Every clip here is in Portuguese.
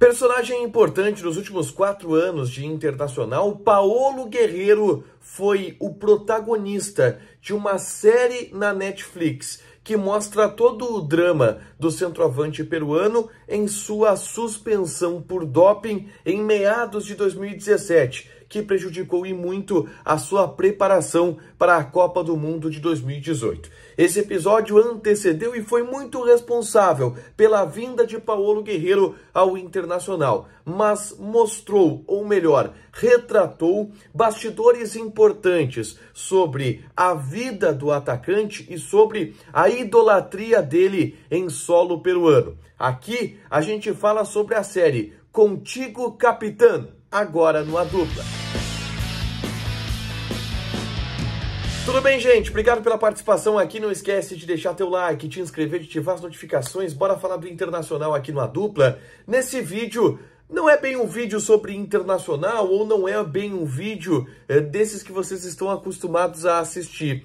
Personagem importante nos últimos 4 anos de Internacional, Paolo Guerrero foi o protagonista de uma série na Netflix que mostra todo o drama do centroavante peruano em sua suspensão por doping em meados de 2017, que prejudicou e muito a sua preparação para a Copa do Mundo de 2018. Esse episódio antecedeu e foi muito responsável pela vinda de Paolo Guerrero ao Internacional, mas mostrou, ou melhor, retratou bastidores importantes sobre a vida do atacante e sobre a idolatria dele em solo peruano. Aqui a gente fala sobre a série Contigo Capitão, agora no A Dupla. Tudo bem, gente? Obrigado pela participação aqui. Não esquece de deixar teu like, te inscrever, de ativar as notificações. Bora falar do Internacional aqui no A Dupla. Nesse vídeo, não é bem um vídeo sobre Internacional ou não é bem um vídeo desses que vocês estão acostumados a assistir.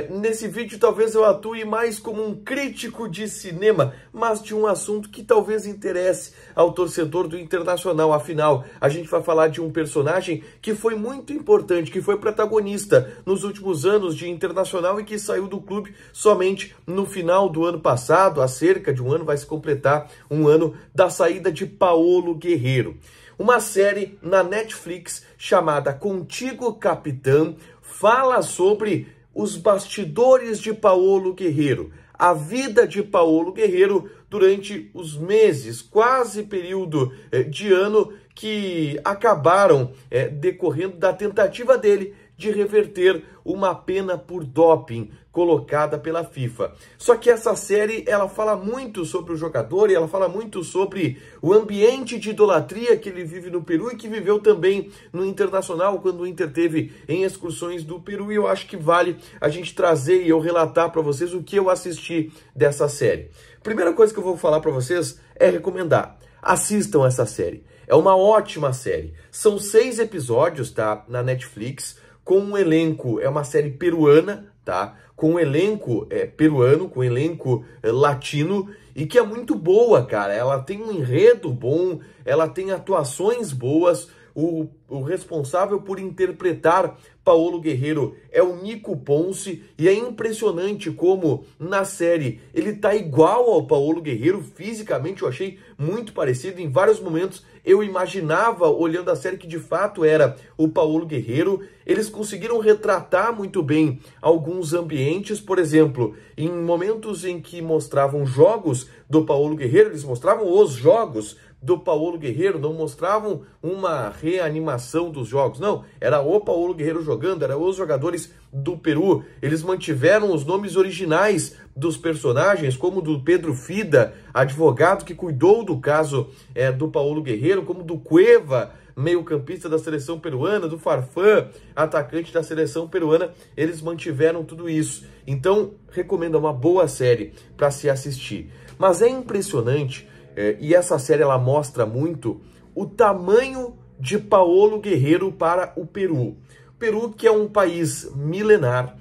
Nesse vídeo talvez eu atue mais como um crítico de cinema, mas de um assunto que talvez interesse ao torcedor do Internacional. Afinal, a gente vai falar de um personagem que foi muito importante, que foi protagonista nos últimos anos de Internacional e que saiu do clube somente no final do ano passado. Há cerca de um ano vai se completar um ano da saída de Paolo Guerrero. Uma série na Netflix chamada Contigo Capitão fala sobre os bastidores de Paolo Guerrero, a vida de Paolo Guerrero durante os meses, quase período de ano, que acabaram decorrendo da tentativa dele de reverter uma pena por doping colocada pela FIFA. Só que essa série, ela fala muito sobre o jogador e ela fala muito sobre o ambiente de idolatria que ele vive no Peru e que viveu também no Internacional, quando o Inter teve em excursões do Peru, e eu acho que vale a gente trazer e eu relatar para vocês o que eu assisti dessa série. Primeira coisa que eu vou falar para vocês é recomendar. Assistam essa série. É uma ótima série. São 6 episódios, tá? Na Netflix, com um elenco, é uma série peruana, tá? Com um elenco peruano, com um elenco latino, e que é muito boa, cara. Ela tem um enredo bom, ela tem atuações boas. O responsável por interpretar Paolo Guerrero é o Nico Ponce, e é impressionante como na série ele tá igual ao Paolo Guerrero fisicamente. Eu achei muito parecido. Em vários momentos eu imaginava, olhando a série, que de fato era o Paolo Guerrero. Eles conseguiram retratar muito bem alguns ambientes. Por exemplo, em momentos em que mostravam jogos do Paolo Guerrero, eles mostravam os jogos do Paolo Guerrero, não mostravam uma reanimação dos jogos, não, era o Paolo Guerrero jogando, era os jogadores do Peru. Eles mantiveram os nomes originais dos personagens, como do Pedro Fida, advogado que cuidou do caso do Paolo Guerrero, como do Cueva, meio-campista da seleção peruana, do Farfán, atacante da seleção peruana. Eles mantiveram tudo isso. Então, recomendo, uma boa série para se assistir. Mas é impressionante, e essa série ela mostra muito o tamanho de Paolo Guerrero para o Peru. O Peru, que é um país milenar,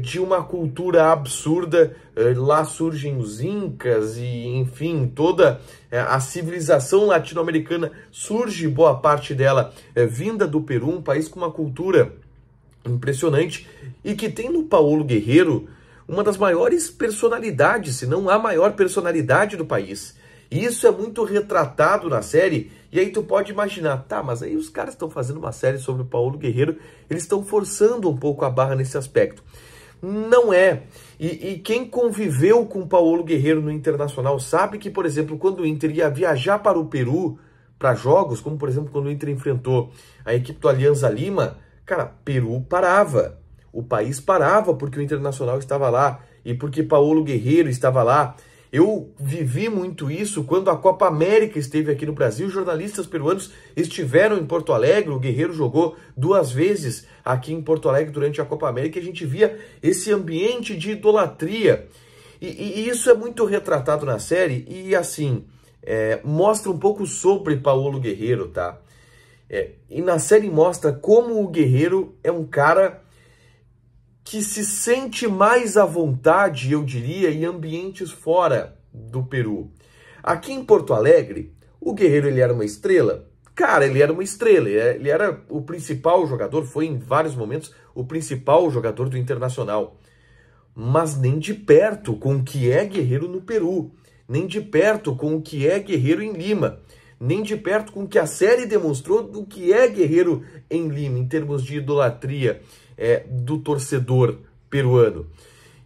de uma cultura absurda. Lá surgem os incas e, enfim, toda a civilização latino-americana surge, boa parte dela vinda do Peru, um país com uma cultura impressionante e que tem no Paolo Guerrero uma das maiores personalidades, se não a maior personalidade do país. E isso é muito retratado na série, e aí tu pode imaginar, tá, mas aí os caras estão fazendo uma série sobre o Paolo Guerrero, eles estão forçando um pouco a barra nesse aspecto. Não é. E quem conviveu com o Paolo Guerrero no Internacional sabe que, por exemplo, quando o Inter ia viajar para o Peru, para jogos, como por exemplo quando o Inter enfrentou a equipe do Alianza Lima, cara, Peru parava. O país parava porque o Internacional estava lá e porque Paolo Guerrero estava lá. Eu vivi muito isso quando a Copa América esteve aqui no Brasil. Jornalistas peruanos estiveram em Porto Alegre. O Guerrero jogou 2 vezes aqui em Porto Alegre durante a Copa América, e a gente via esse ambiente de idolatria. E isso é muito retratado na série e, assim, mostra um pouco sobre Paolo Guerrero, tá? E na série mostra como o Guerrero é um cara que se sente mais à vontade, eu diria, em ambientes fora do Peru. Aqui em Porto Alegre, O Guerreiro, ele era uma estrela? Cara, ele era uma estrela, ele era o principal jogador, foi em vários momentos o principal jogador do Internacional. Mas nem de perto com o que é Guerreiro no Peru, nem de perto com o que é Guerreiro em Lima, nem de perto com o que a série demonstrou do que é Guerreiro em Lima, em termos de idolatria do torcedor peruano.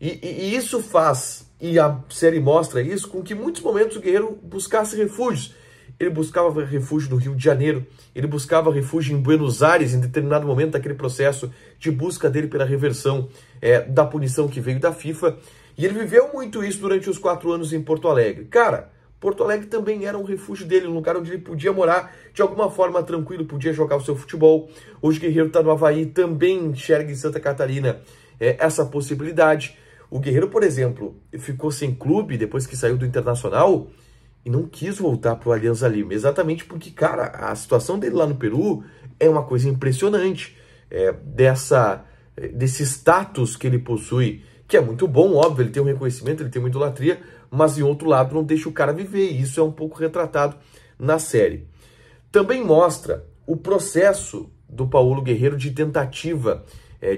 E isso faz, e a série mostra isso, com que em muitos momentos o Guerreiro buscasse refúgios. Ele buscava refúgio no Rio de Janeiro, ele buscava refúgio em Buenos Aires, em determinado momento daquele processo de busca dele pela reversão da punição que veio da FIFA. E ele viveu muito isso durante os 4 anos em Porto Alegre. Cara, Porto Alegre também era um refúgio dele, um lugar onde ele podia morar de alguma forma tranquilo, podia jogar o seu futebol. Hoje o Guerreiro está no Avaí, também enxerga em Santa Catarina essa possibilidade. O Guerreiro, por exemplo, ficou sem clube depois que saiu do Internacional e não quis voltar para o Alianza Lima, exatamente porque, cara, a situação dele lá no Peru é uma coisa impressionante, desse status que ele possui, que é muito bom, óbvio, ele tem um reconhecimento, ele tem uma idolatria, mas, em outro lado, não deixa o cara viver, e isso é um pouco retratado na série. Também mostra o processo do Paulo Guerreiro de tentativa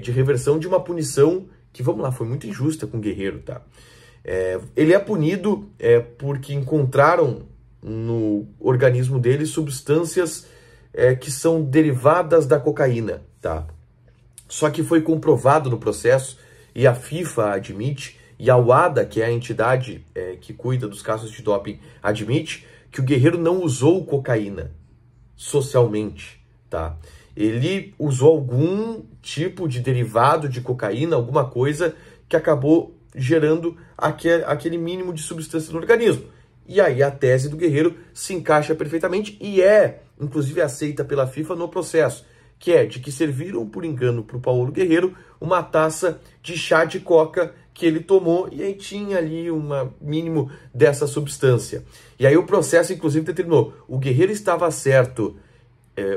de reversão de uma punição que, vamos lá, foi muito injusta com o Guerreiro, tá? Ele é punido porque encontraram no organismo dele substâncias que são derivadas da cocaína, tá? Só que foi comprovado no processo, e a FIFA admite, e a UADA, que é a entidade que cuida dos casos de doping, admite que o Guerreiro não usou cocaína socialmente, tá? Ele usou algum tipo de derivado de cocaína, alguma coisa que acabou gerando aquele mínimo de substância no organismo. E aí a tese do Guerreiro se encaixa perfeitamente e inclusive, aceita pela FIFA no processo, que é de que serviram por engano para o Paulo Guerreiro uma taça de chá de coca que ele tomou e aí tinha ali um mínimo dessa substância. E aí o processo, inclusive, determinou: o Guerreiro estava certo,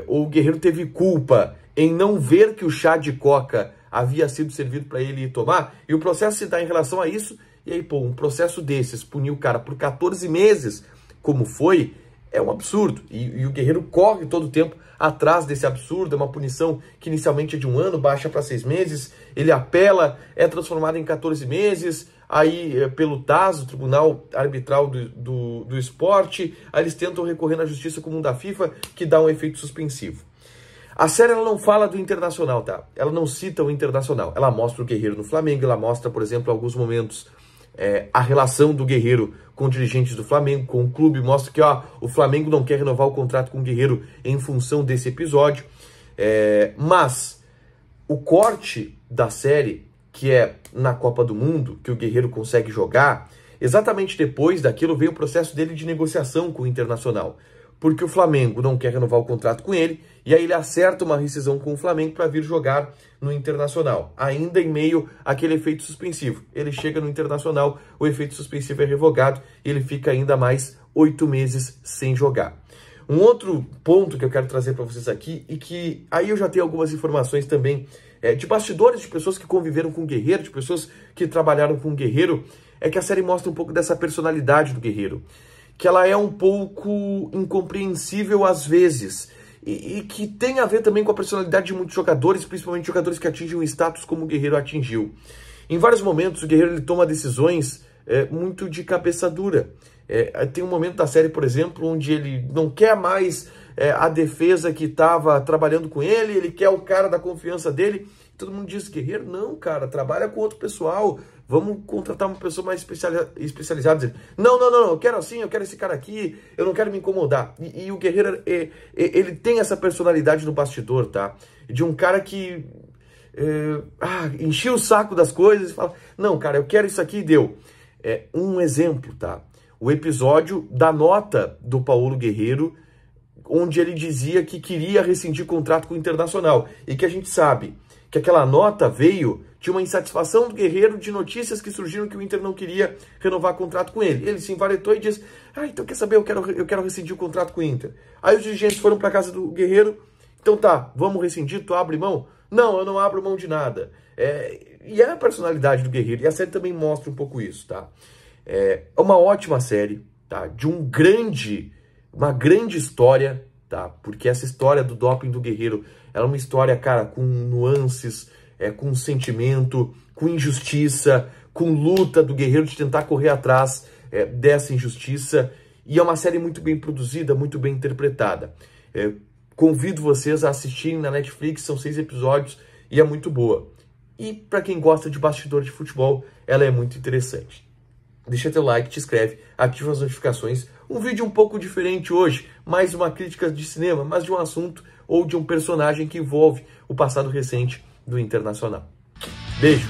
ou o Guerreiro teve culpa em não ver que o chá de coca havia sido servido para ele tomar, e o processo se dá em relação a isso, e aí, pô, um processo desses, punir o cara por 14 meses, como foi, é um absurdo, e o Guerreiro corre todo o tempo atrás desse absurdo, é uma punição que inicialmente é de 1 ano, baixa para 6 meses, ele apela, é transformado em 14 meses, aí pelo TAS, o Tribunal Arbitral do Esporte, aí eles tentam recorrer na Justiça Comum da FIFA, que dá um efeito suspensivo. A série ela não fala do Internacional, tá? Ela não cita o Internacional. Ela mostra o Guerreiro no Flamengo, ela mostra, por exemplo, em alguns momentos, a relação do Guerreiro com dirigentes do Flamengo, com o clube, mostra que o Flamengo não quer renovar o contrato com o Guerreiro em função desse episódio. Mas o corte da série, que é na Copa do Mundo, que o Guerreiro consegue jogar, exatamente depois daquilo veio o processo dele de negociação com o Internacional. Porque o Flamengo não quer renovar o contrato com ele, e aí ele acerta uma rescisão com o Flamengo para vir jogar no Internacional, ainda em meio àquele efeito suspensivo. Ele chega no Internacional, o efeito suspensivo é revogado, e ele fica ainda mais 8 meses sem jogar. Um outro ponto que eu quero trazer para vocês aqui, e que aí eu já tenho algumas informações também de bastidores, de pessoas que conviveram com o Guerreiro, de pessoas que trabalharam com o Guerreiro, é que a série mostra um pouco dessa personalidade do Guerreiro, que ela é um pouco incompreensível às vezes, e que tem a ver também com a personalidade de muitos jogadores, principalmente jogadores que atingem um status como o Guerreiro atingiu. Em vários momentos, o Guerreiro ele toma decisões muito de cabeça dura. Tem um momento da série, por exemplo, onde ele não quer mais a defesa que estava trabalhando com ele quer o cara da confiança dele. Todo mundo diz: Guerreiro, não, cara, trabalha com outro pessoal, vamos contratar uma pessoa mais especializada. Não, eu quero assim, eu quero esse cara aqui, eu não quero me incomodar. E o Guerreiro, ele tem essa personalidade no bastidor, tá? De um cara que enchia o saco das coisas e fala: não, cara, eu quero isso aqui e deu. Um exemplo, tá? O episódio da nota do Paulo Guerreiro, onde ele dizia que queria rescindir contrato com o Internacional. E que a gente sabe que aquela nota veio de uma insatisfação do Guerreiro de notícias que surgiram que o Inter não queria renovar contrato com ele. Ele se envaretou e disse: então quer saber, eu quero rescindir o contrato com o Inter. Aí os dirigentes foram para casa do Guerreiro: então tá, vamos rescindir, tu abre mão? Não, eu não abro mão de nada. E é a personalidade do Guerreiro, e a série também mostra um pouco isso, tá? É uma ótima série, tá? De um grande uma grande história, tá? Porque essa história do doping do Guerreiro, ela é uma história, cara, com nuances, com sentimento, com injustiça, com luta do Guerreiro de tentar correr atrás dessa injustiça. E é uma série muito bem produzida, muito bem interpretada. Convido vocês a assistirem na Netflix, são 6 episódios e é muito boa. E para quem gosta de bastidor de futebol, ela é muito interessante. Deixa teu like, te inscreve, ativa as notificações. Um vídeo um pouco diferente hoje, mais uma crítica de cinema, mas de um assunto ou de um personagem que envolve o passado recente do Internacional. Beijo!